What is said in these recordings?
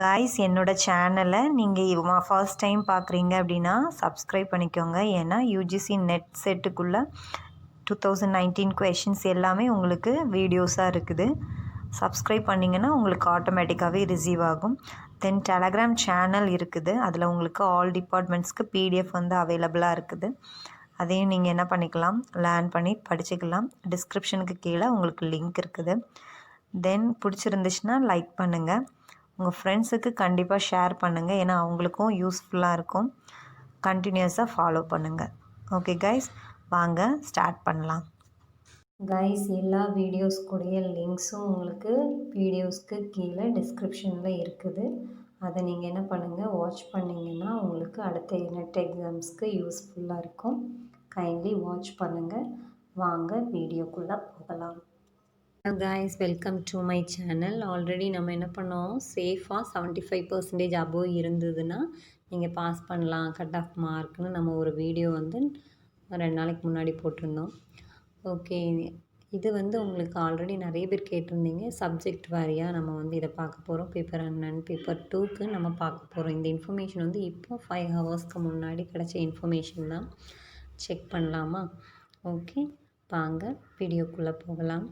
Guys, என்னோட சேனலை நீங்கள் ஃபர்ஸ்ட் டைம் பார்க்குறீங்க அப்படின்னா சப்ஸ்கிரைப் பண்ணிக்கோங்க. ஏன்னா யூஜிசி நெட் செட்டுக்குள்ளே 2019 கொஷின்ஸ் எல்லாமே உங்களுக்கு வீடியோஸாக இருக்குது. சப்ஸ்கிரைப் பண்ணிங்கன்னா உங்களுக்கு ஆட்டோமேட்டிக்காகவே ரிசீவ் ஆகும். தென் டெலகிராம் சேனல் இருக்குது. அதில் உங்களுக்கு ஆல் டிபார்ட்மெண்ட்ஸ்க்கு பிடிஎஃப் வந்து அவைலபிளாக இருக்குது. அதையும் நீங்கள் என்ன பண்ணிக்கலாம், லேர்ன் பண்ணி படிச்சுக்கலாம். டிஸ்கிரிப்ஷனுக்கு கீழே உங்களுக்கு லிங்க் இருக்குது. தென் பிடிச்சிருந்துச்சுன்னா லைக் பண்ணுங்கள். உங்கள் ஃப்ரெண்ட்ஸுக்கு கண்டிப்பாக ஷேர் பண்ணுங்கள். ஏன்னா அவங்களுக்கும் யூஸ்ஃபுல்லாக இருக்கும். கண்டினியூஸாக ஃபாலோ பண்ணுங்கள். ஓகே கைஸ், வாங்க ஸ்டார்ட் பண்ணலாம். கைஸ், எல்லா வீடியோஸ்க்குடைய லிங்க்ஸும் உங்களுக்கு வீடியோஸ்க்கு கீழே டிஸ்கிரிப்ஷனில் இருக்குது. அதை நீங்கள் என்ன பண்ணுங்கள், வாட்ச் பண்ணிங்கன்னா உங்களுக்கு அடுத்த நெட் எக்ஸாம்ஸ்க்கு யூஸ்ஃபுல்லாக இருக்கும். கைண்ட்லி வாட்ச் பண்ணுங்கள். வாங்க வீடியோக்குள்ளே போகலாம். Guys, welcome to my channel. Already நம்ம என்ன பண்ணோம், சேஃபாக 75% அபோவ் இருந்ததுன்னா நீங்கள் பாஸ் பண்ணலாம் கட் ஆஃப் மார்க்னு நம்ம ஒரு வீடியோ வந்து 2 நாளைக்கு முன்னாடி போட்டிருந்தோம். ஓகே, இது வந்து உங்களுக்கு ஆல்ரெடி நிறைய பேர் கேட்டிருந்தீங்க. சப்ஜெக்ட் வாரியாக நம்ம வந்து இதை பார்க்க போகிறோம். பேப்பர் 1 அண்ட் பேப்பர் 2க்கு நம்ம பார்க்க போகிறோம். இந்த இன்ஃபர்மேஷன் வந்து இப்போ 5 ஹவர்ஸ்க்கு முன்னாடி கிடச்ச இன்ஃபர்மேஷன் தான். செக் பண்ணலாமா? ஓகே, வாங்க வீடியோக்குள்ளே போகலாம்.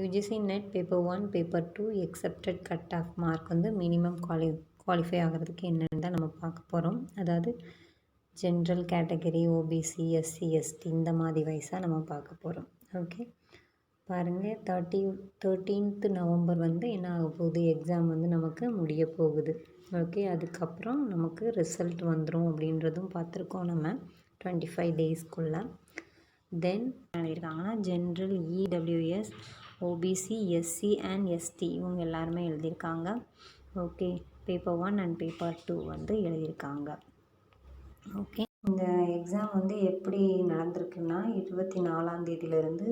UGC NET paper 1 paper 2 expected cut off mark வந்து மினிமம் குவாலிஃபை ஆகிறதுக்கு என்னென்னு தான் நம்ம பார்க்க போகிறோம். அதாவது general category, OBC, SC, ST இந்த மாதிரி வைஸாக நம்ம பார்க்க போகிறோம். ஓகே, பாருங்கள், 13th நவம்பர் வந்து என்ன ஆக போகுது, எக்ஸாம் வந்து நமக்கு முடிய போகுது. ஓகே, அதுக்கப்புறம் நமக்கு ரிசல்ட் வந்துடும் அப்படின்றதும் பார்த்துருக்கோம் நம்ம 25 டேஸ்க்குள்ளே. தென் எழுதியிருக்காங்கன்னா general, EWS, OBC, SC and ST இவங்க எல்லாருமே எழுதியிருக்காங்க. ஓகே, பேப்பர் 1 அண்ட் பேப்பர் 2 வந்து எழுதியிருக்காங்க. ஓகே, இந்த எக்ஸாம் வந்து எப்படி நடந்திருக்குன்னா 24ஆம் தேதியிலேருந்து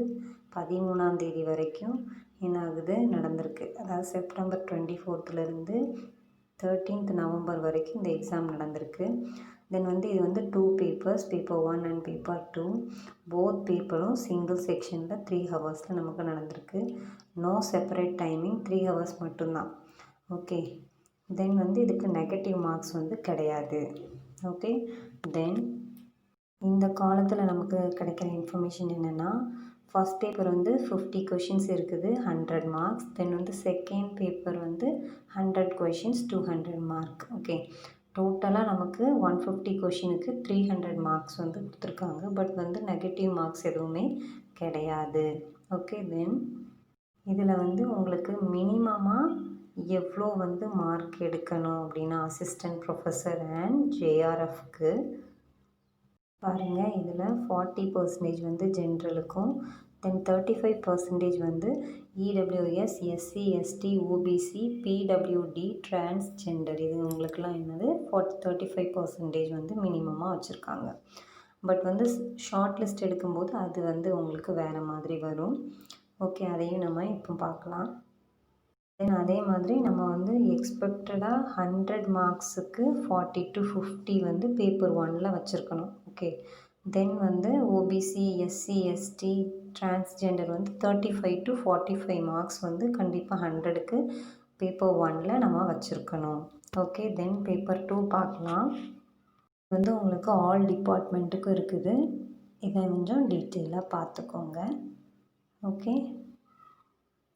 13ஆம் தேதி வரைக்கும் என்ன ஆகுது நடந்திருக்கு. அதாவது செப்டம்பர் 24லேருந்து 13th நவம்பர் வரைக்கும் இந்த எக்ஸாம் நடந்திருக்கு. தென் வந்து இது வந்து 2 papers, paper 1 and paper 2. Both பேப்பரும் சிங்கிள் செக்ஷனில் 3 ஹவர்ஸில் நமக்கு நடந்திருக்கு. நோ செப்பரேட் டைமிங், 3 ஹவர்ஸ் மட்டும்தான். ஓகே, தென் வந்து இதுக்கு நெகட்டிவ் மார்க்ஸ் வந்து கிடையாது. ஓகே, தென் இந்த காலத்தில் நமக்கு கிடைக்கிற இன்ஃபர்மேஷன் என்னென்னா, ஃபஸ்ட் பேப்பர் வந்து 50 கொஷின்ஸ் இருக்குது, 100 மார்க்ஸ். தென் வந்து செகண்ட் பேப்பர் வந்து 100 கொஷின்ஸ், 200 மார்க். ஓகே, டோட்டலாக நமக்கு 150 கொஷினுக்கு 300 மார்க்ஸ் வந்து கொடுத்துருக்காங்க. பட் வந்து நெகட்டிவ் மார்க்ஸ் எதுவுமே கிடையாது. ஓகே, தென் இதில் வந்து உங்களுக்கு மினிமமாக எவ்வளோ வந்து மார்க் எடுக்கணும் அப்படின்னா அசிஸ்டன்ட் ப்ரொஃபஸர் அண்ட் ஜேஆர்எஃப்க்கு பாருங்கள், இதில் 40% வந்து ஜென்ரலுக்கும், தென் 35% வந்து EWS, SC, ST, OBC, PWD, transgender இது உங்களுக்குலாம் என்னது 35% வந்து மினிமமாக வச்சுருக்காங்க. பட் வந்து ஷார்ட் லிஸ்ட் எடுக்கும்போது அது வந்து உங்களுக்கு வேறு மாதிரி வரும். ஓகே, அதையும் நம்ம இப்போ பார்க்கலாம். தென் அதே மாதிரி நம்ம வந்து எக்ஸ்பெக்டடாக 100 மார்க்ஸுக்கு 40 to 50 வந்து பேப்பர் 1ல் வச்சுருக்கணும். ஓகே, தென் வந்து ஓபிசி, எஸ்சி, எஸ்டி, டிரான்ஸ்ஜெண்டர் வந்து 35 to 45 மார்க்ஸ் வந்து கண்டிப்பாக 100க்கு பேப்பர் 1ல் நம்ம வச்சுருக்கணும். ஓகே, தென் பேப்பர் 2 பார்க்கலாம். வந்து உங்களுக்கு ஆல் டிபார்ட்மெண்ட்டுக்கும் இருக்குது. இதை கொஞ்சம் டீட்டெயிலாக பார்த்துக்கோங்க. ஓகே,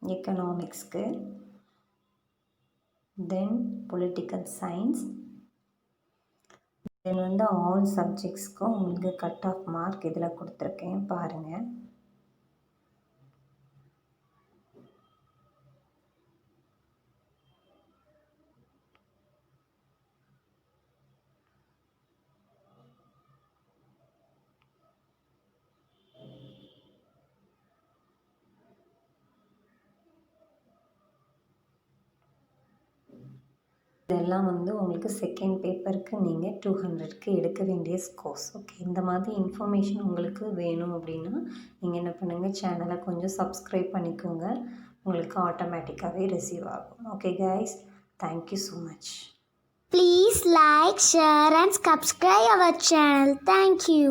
எக்கனாமிக்ஸ்க்கு, தென் பொலிட்டிக்கல் சயின்ஸ், தென் வந்து ஆல் சப்ஜெக்ட்ஸ்க்கும் உங்களுக்கு கட் ஆஃப் மார்க் இதில் கொடுத்துருக்கேன் பாருங்கள். இதெல்லாம் வந்து உங்களுக்கு செகண்ட் பேப்பருக்கு நீங்கள் 200க்கு எடுக்க வேண்டிய ஸ்கோர்ஸ். ஓகே, இந்த மாதிரி இன்ஃபர்மேஷன் உங்களுக்கு வேணும் அப்படின்னா நீங்கள் என்ன பண்ணுங்கள், சேனலை கொஞ்சம் சப்ஸ்கிரைப் பண்ணிக்கோங்க. உங்களுக்கு ஆட்டோமேட்டிக்காகவே ரிசீவ் ஆகும். Okay guys, thank you so much. Please like, share and subscribe our channel. Thank you.